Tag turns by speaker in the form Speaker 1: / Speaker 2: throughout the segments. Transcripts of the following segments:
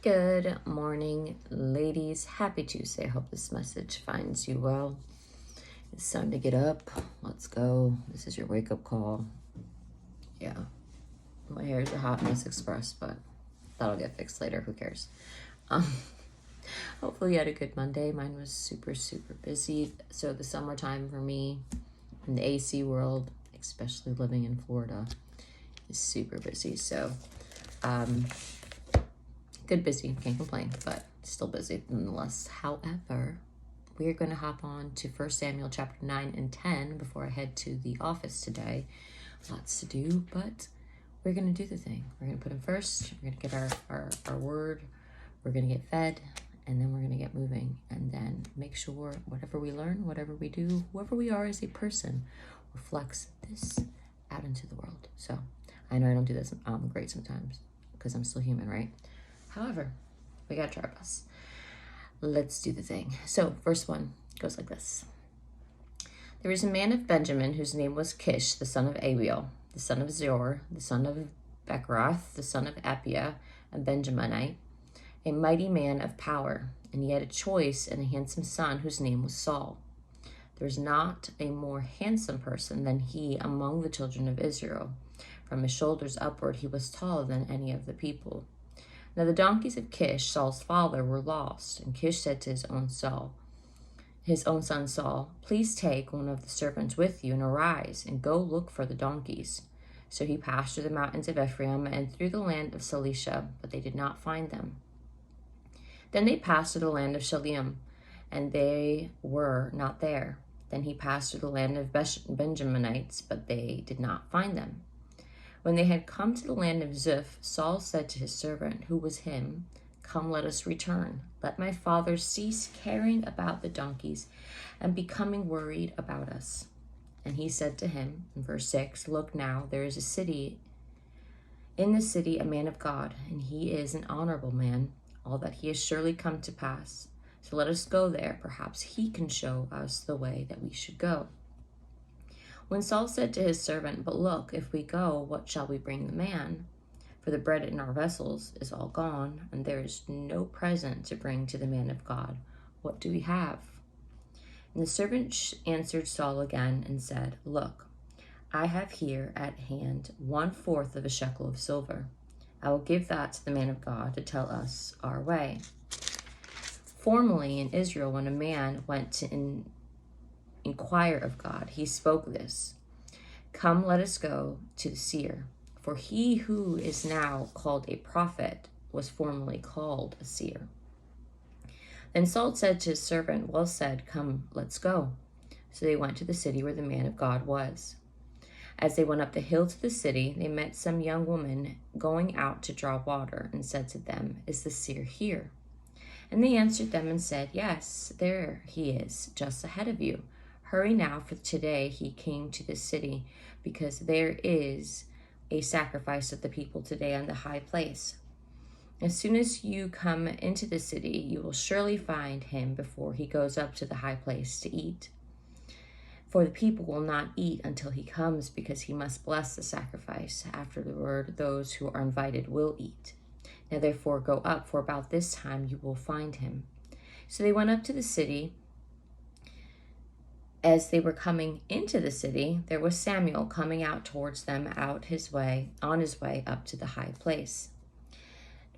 Speaker 1: Good morning, ladies. Happy Tuesday. I hope this message finds you well. It's time to get up. Let's go. This is your wake-up call. Yeah, my hair is a hot mess express, but that'll get fixed later. Who cares? Um, Hopefully you had a good Monday. Mine was super, super busy. So the summertime for me in the AC world, especially living in Florida, is super busy. So, good busy, can't complain, but still busy nonetheless. However, we're going to hop on to 1 Samuel chapter 9 and 10 before I head to the office today. Lots to do, but we're going to do the thing. We're going to put him first. We're going to get our word. We're going to get fed, and then we're going to get moving, and then make sure whatever we learn, whatever we do, whoever we are as a person, reflects this out into the world. So I know I don't do this great sometimes because I'm still human, right? However, we gotta try our best. Let's do the thing. So, verse 1 goes like this. There was a man of Benjamin whose name was Kish, the son of Abiel, the son of Zor, the son of Bechorath, the son of Appiah, a Benjaminite, a mighty man of power, and he had a choice and a handsome son whose name was Saul. There is not a more handsome person than he among the children of Israel. From his shoulders upward he was taller than any of the people. Now the donkeys of Kish, Saul's father, were lost, and Kish said to his own son Saul, please take one of the servants with you and arise and go look for the donkeys. So he passed through the mountains of Ephraim and through the land of Cilicia, but they did not find them. Then they passed through the land of Shalim, and they were not there. Then he passed through the land of Benjaminites, but they did not find them. When they had come to the land of Ziph, Saul said to his servant, who was him, come, let us return. Let my father cease caring about the donkeys and becoming worried about us. And he said to him, in verse 6, look now, there is in the city a man of God, and he is an honorable man. All that he has surely come to pass. So let us go there. Perhaps he can show us the way that we should go. When Saul said to his servant, but look, if we go, what shall we bring the man? For the bread in our vessels is all gone, and there is no present to bring to the man of God. What do we have? And the servant answered Saul again and said, look, I have here at hand 1/4 of a shekel of silver. I will give that to the man of God to tell us our way. Formerly in Israel, when a man went to inquire of God, he spoke this, come, let us go to the seer. For he who is now called a prophet was formerly called a seer. Then Saul said to his servant, well said, come, let's go. So they went to the city where the man of God was. As they went up the hill to the city, they met some young woman going out to draw water, and said to them, is the seer here? And they answered them and said, yes, there he is, just ahead of you. Hurry now, for today he came to this city, because there is a sacrifice of the people today on the high place. As soon as you come into the city, you will surely find him before he goes up to the high place to eat. For the people will not eat until he comes, because he must bless the sacrifice. Afterward, those who are invited will eat. Now therefore go up, for about this time you will find him. So they went up to the city. As they were coming into the city, there was Samuel coming out towards them on his way up to the high place.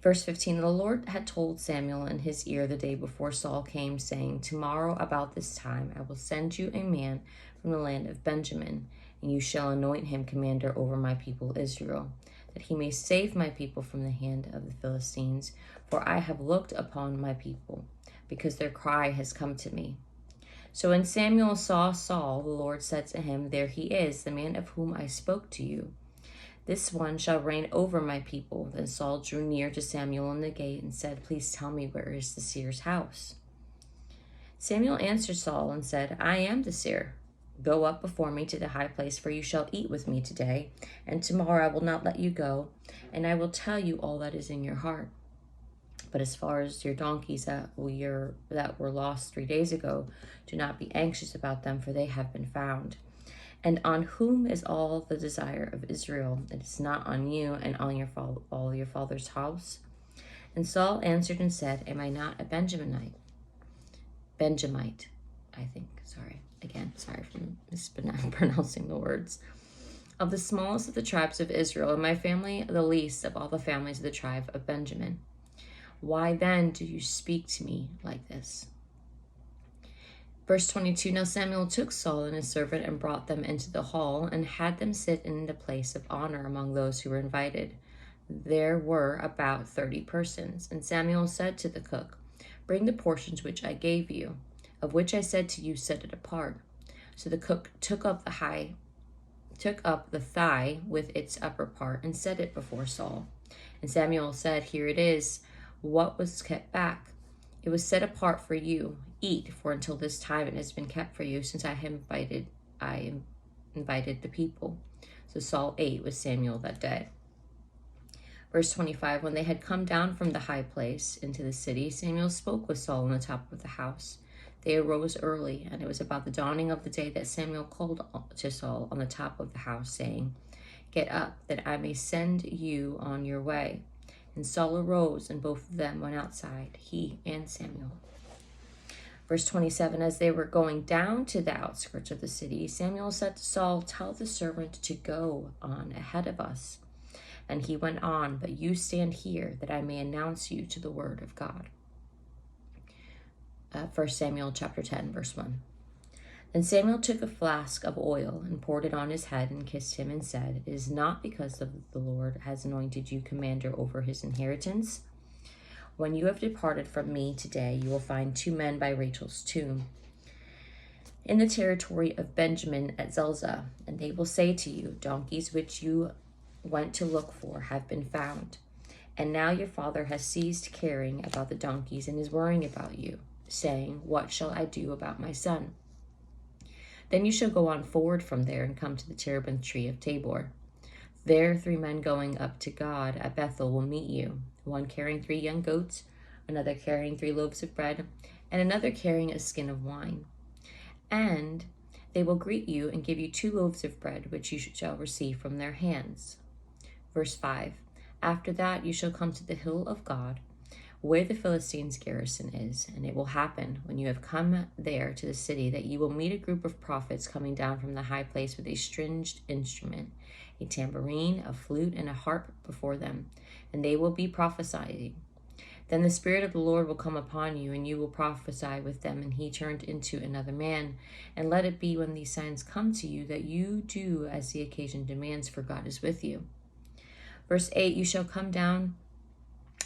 Speaker 1: Verse 15, the Lord had told Samuel in his ear the day before Saul came, saying, tomorrow about this time I will send you a man from the land of Benjamin, and you shall anoint him commander over my people Israel, that he may save my people from the hand of the Philistines. For I have looked upon my people, because their cry has come to me. So when Samuel saw Saul, the Lord said to him, there he is, the man of whom I spoke to you. This one shall reign over my people. Then Saul drew near to Samuel in the gate and said, please tell me, where is the seer's house? Samuel answered Saul and said, I am the seer. Go up before me to the high place, for you shall eat with me today, and tomorrow I will not let you go, and I will tell you all that is in your heart. But as far as your donkeys that were lost 3 days ago, do not be anxious about them, for they have been found. And on whom is all the desire of Israel? It is not on you and on all your father's house. And Saul answered and said, am I not a Benjamite, I think. Sorry. Again, sorry for mispronouncing the words. Of the smallest of the tribes of Israel, and my family the least of all the families of the tribe of Benjamin. Why then do you speak to me like this? Verse 22, now Samuel took Saul and his servant and brought them into the hall and had them sit in the place of honor among those who were invited. There were about 30 persons. And Samuel said to the cook, bring the portions which I gave you, of which I said to you, set it apart. So the cook took up the thigh with its upper part and set it before Saul. And Samuel said, here it is. What was kept back? It was set apart for you. Eat, for until this time it has been kept for you, since I invited the people. So Saul ate with Samuel that day. Verse 25, when they had come down from the high place into the city, Samuel spoke with Saul on the top of the house. They arose early, and it was about the dawning of the day that Samuel called to Saul on the top of the house, saying, get up, that I may send you on your way. And Saul arose, and both of them went outside, he and Samuel. Verse 27, as they were going down to the outskirts of the city, Samuel said to Saul, tell the servant to go on ahead of us. And he went on, but you stand here, that I may announce you to the word of God. 1 Samuel chapter 10, verse 1. Then Samuel took a flask of oil and poured it on his head and kissed him and said, it is not because of the Lord has anointed you commander over his inheritance. When you have departed from me today, you will find 2 men by Rachel's tomb in the territory of Benjamin at Zelzah, and they will say to you, donkeys which you went to look for have been found. And now your father has ceased caring about the donkeys and is worrying about you, saying, what shall I do about my son? Then you shall go on forward from there and come to the terebinth tree of Tabor. There 3 men going up to God at Bethel will meet you, one carrying 3 young goats, another carrying 3 loaves of bread, and another carrying a skin of wine. And they will greet you and give you 2 loaves of bread, which you shall receive from their hands. Verse 5, after that you shall come to the hill of God, where the Philistines' garrison is, and it will happen, when you have come there to the city, that you will meet a group of prophets coming down from the high place with a stringed instrument, a tambourine, a flute, and a harp before them, and they will be prophesying. Then the Spirit of the Lord will come upon you, and you will prophesy with them. And he turned into another man. And let it be when these signs come to you, that you do as the occasion demands, for God is with you. Verse 8, you shall come down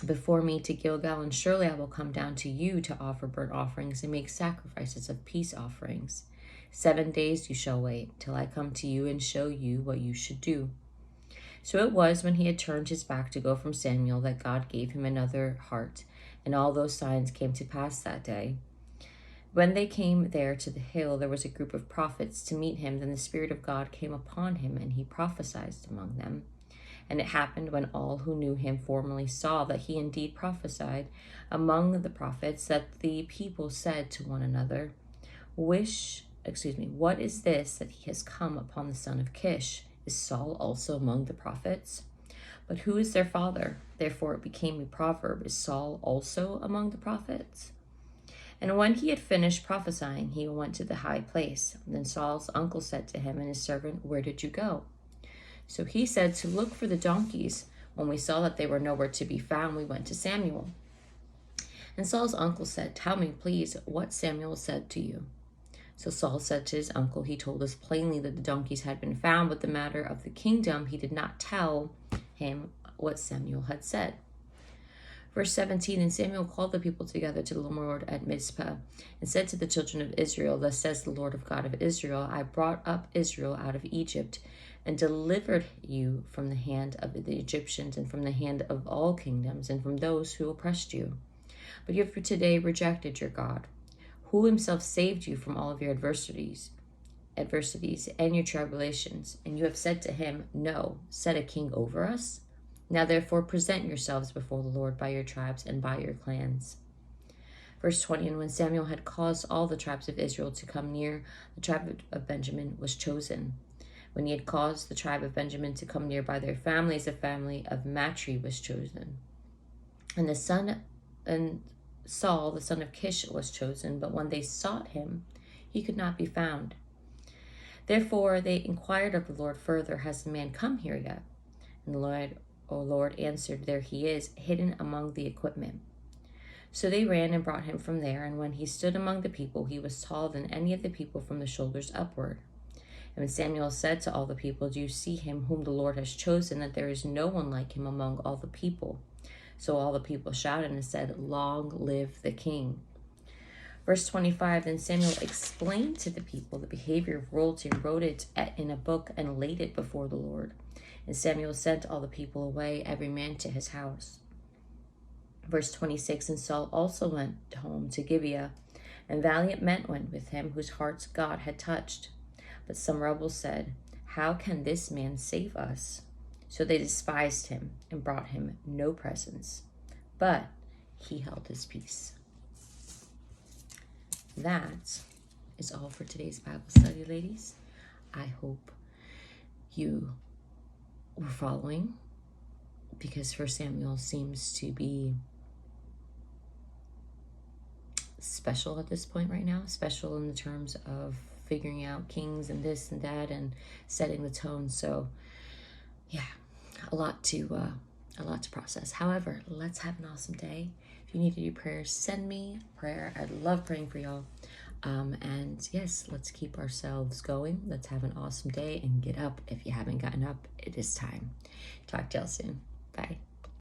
Speaker 1: before me to Gilgal, and surely I will come down to you to offer burnt offerings and make sacrifices of peace offerings. 7 days you shall wait, till I come to you and show you what you should do. So it was, when he had turned his back to go from Samuel, that God gave him another heart, and all those signs came to pass that day. When they came there to the hill, there was a group of prophets to meet him. Then the Spirit of God came upon him, and he prophesied among them. And it happened, when all who knew him formerly saw that he indeed prophesied among the prophets, that the people said to one another, what is this that he has come upon the son of Kish? Is Saul also among the prophets? But who is their father? Therefore it became a proverb, is Saul also among the prophets? And when he had finished prophesying, he went to the high place. Then Saul's uncle said to him and his servant, where did you go? So he said, to look for the donkeys. When we saw that they were nowhere to be found, we went to Samuel. And Saul's uncle said, tell me, please, what Samuel said to you. So Saul said to his uncle, he told us plainly that the donkeys had been found, but the matter of the kingdom, he did not tell him what Samuel had said. Verse 17, and Samuel called the people together to the Lord at Mizpah, and said to the children of Israel, thus says the Lord of God of Israel, I brought up Israel out of Egypt, and delivered you from the hand of the Egyptians, and from the hand of all kingdoms, and from those who oppressed you. But you have today rejected your God, who himself saved you from all of your adversities and your tribulations. And you have said to him, no, set a king over us. Now therefore present yourselves before the Lord by your tribes and by your clans. Verse 20, and when Samuel had caused all the tribes of Israel to come near, the tribe of Benjamin was chosen. When he had caused the tribe of Benjamin to come near by their families, the family of Matri was chosen. And Saul, the son of Kish, was chosen, but when they sought him, he could not be found. Therefore they inquired of the Lord further, has the man come here yet? And the Lord answered, there he is, hidden among the equipment. So they ran and brought him from there, and when he stood among the people, he was taller than any of the people from the shoulders upward. And when Samuel said to all the people, do you see him whom the Lord has chosen, that there is no one like him among all the people? So all the people shouted and said, long live the king. Verse 25, then Samuel explained to the people the behavior of royalty and wrote it in a book and laid it before the Lord. And Samuel sent all the people away, every man to his house. Verse 26, and Saul also went home to Gibeah, and valiant men went with him, whose hearts God had touched. But some rebels said, how can this man save us? So they despised him and brought him no presents, but he held his peace. That is all for today's Bible study, ladies. I hope you were following, because 1 Samuel seems to be special at this point right now, special in the terms of figuring out kings and this and that and setting the tone. So yeah, a lot to process. However, let's have an awesome day. If you need to do prayers, send me a prayer. I love praying for y'all. And yes, let's keep ourselves going. Let's have an awesome day and get up. If you haven't gotten up, it is time. Talk to y'all soon. Bye.